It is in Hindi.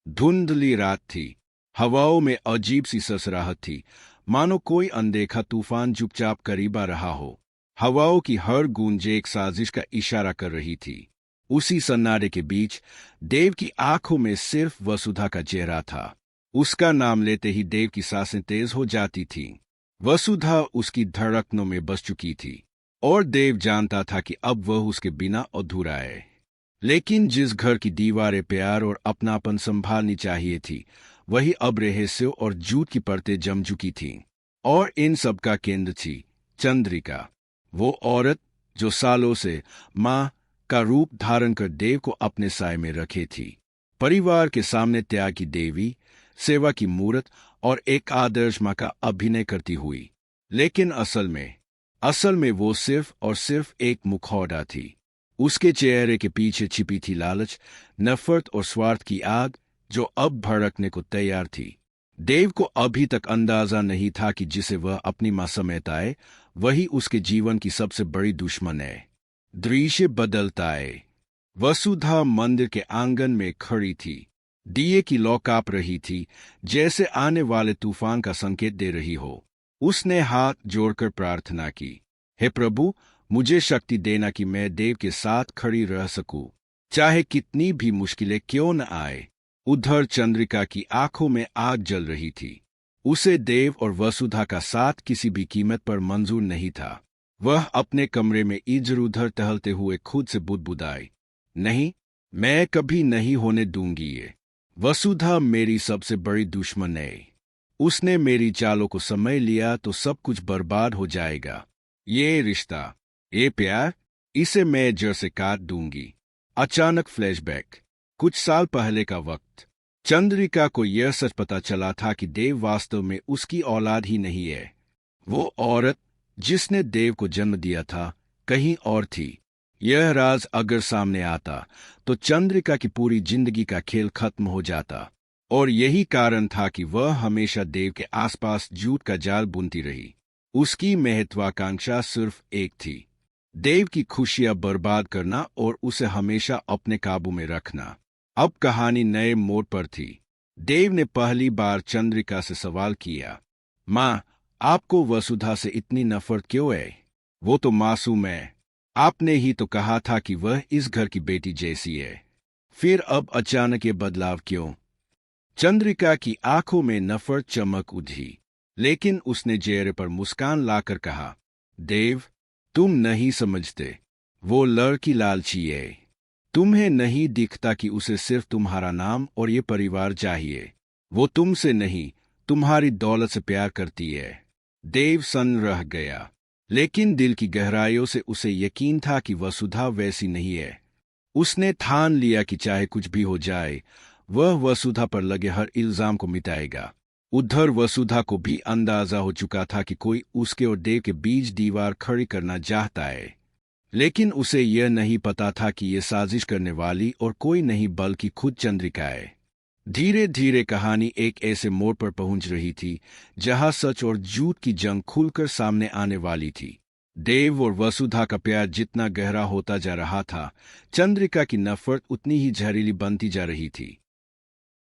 धुंधली रात थी। हवाओं में अजीब सी ससराहट थी, मानो कोई अनदेखा तूफान चुपचाप करीब आ रहा हो। हवाओं की हर गूंज एक साजिश का इशारा कर रही थी। उसी सन्नाटे के बीच देव की आंखों में सिर्फ वसुधा का चेहरा था। उसका नाम लेते ही देव की सांसें तेज हो जाती थीं। वसुधा उसकी धड़कनों में बस चुकी थी और देव जानता था कि अब वह उसके बिना अधूरा है। लेकिन जिस घर की दीवारें प्यार और अपनापन संभालनी चाहिए थी, वही अब रहस्य और झूठ की परतें जम चुकी थीं। और इन सब का केंद्र थी चंद्रिका, वो औरत जो सालों से माँ का रूप धारण कर देव को अपने साय में रखे थी। परिवार के सामने त्याग की देवी, सेवा की मूरत और एक आदर्श माँ का अभिनय करती हुई। लेकिन असल में वो सिर्फ और सिर्फ एक मुखौटा थी। उसके चेहरे के पीछे छिपी थी लालच, नफरत और स्वार्थ की आग जो अब भड़कने को तैयार थी। देव को अभी तक अंदाजा नहीं था कि जिसे वह अपनी मां समेत आए, वही उसके जीवन की सबसे बड़ी दुश्मन है। दृश्य बदलता है। वसुधा मंदिर के आंगन में खड़ी थी। दिए की लौ कांप रही थी, जैसे आने वाले तूफान का संकेत दे रही हो। उसने हाथ जोड़कर प्रार्थना की, हे प्रभु, मुझे शक्ति देना कि मैं देव के साथ खड़ी रह सकूं, चाहे कितनी भी मुश्किलें क्यों न आए। उधर चंद्रिका की आंखों में आग जल रही थी। उसे देव और वसुधा का साथ किसी भी कीमत पर मंजूर नहीं था। वह अपने कमरे में इधर उधर टहलते हुए खुद से बुदबुदाई, नहीं, मैं कभी नहीं होने दूंगी ये। वसुधा मेरी सबसे बड़ी दुश्मन है। उसने मेरी चालों को समझ लिया तो सब कुछ बर्बाद हो जाएगा। ये रिश्ता, ये प्यार, इसे मैं जड़ से काट दूंगी। अचानक फ्लैशबैक, कुछ साल पहले का वक्त। चंद्रिका को यह सच पता चला था कि देव वास्तव में उसकी औलाद ही नहीं है। वो औरत जिसने देव को जन्म दिया था, कहीं और थी। यह राज अगर सामने आता तो चंद्रिका की पूरी जिंदगी का खेल खत्म हो जाता। और यही कारण था कि वह हमेशा देव के आसपास झूठ का जाल बुनती रही। उसकी महत्वाकांक्षा सिर्फ एक थी, देव की खुशियां बर्बाद करना और उसे हमेशा अपने काबू में रखना। अब कहानी नए मोड़ पर थी। देव ने पहली बार चंद्रिका से सवाल किया, माँ, आपको वसुधा से इतनी नफरत क्यों है? वो तो मासूम है। आपने ही तो कहा था कि वह इस घर की बेटी जैसी है। फिर अब अचानक ये बदलाव क्यों? चंद्रिका की आंखों में नफरत चमक उठी, लेकिन उसने चेहरे पर मुस्कान लाकर कहा, देव, तुम नहीं समझते। वो लड़की लालची है। तुम्हें नहीं दिखता कि उसे सिर्फ तुम्हारा नाम और ये परिवार चाहिए। वो तुमसे नहीं, तुम्हारी दौलत से प्यार करती है। देव सन्न रह गया, लेकिन दिल की गहराइयों से उसे यकीन था कि वसुधा वैसी नहीं है। उसने ठान लिया कि चाहे कुछ भी हो जाए, वह वसुधा पर लगे हर इल्जाम को मिटाएगा। उधर वसुधा को भी अंदाजा हो चुका था कि कोई उसके और देव के बीच दीवार खड़ी करना चाहता है। लेकिन उसे यह नहीं पता था कि यह साजिश करने वाली और कोई नहीं बल्कि खुद चंद्रिका है। धीरे धीरे कहानी एक ऐसे मोड़ पर पहुंच रही थी जहां सच और झूठ की जंग खुलकर सामने आने वाली थी। देव और वसुधा का प्यार जितना गहरा होता जा रहा था, चंद्रिका की नफरत उतनी ही जहरीली बनती जा रही थी।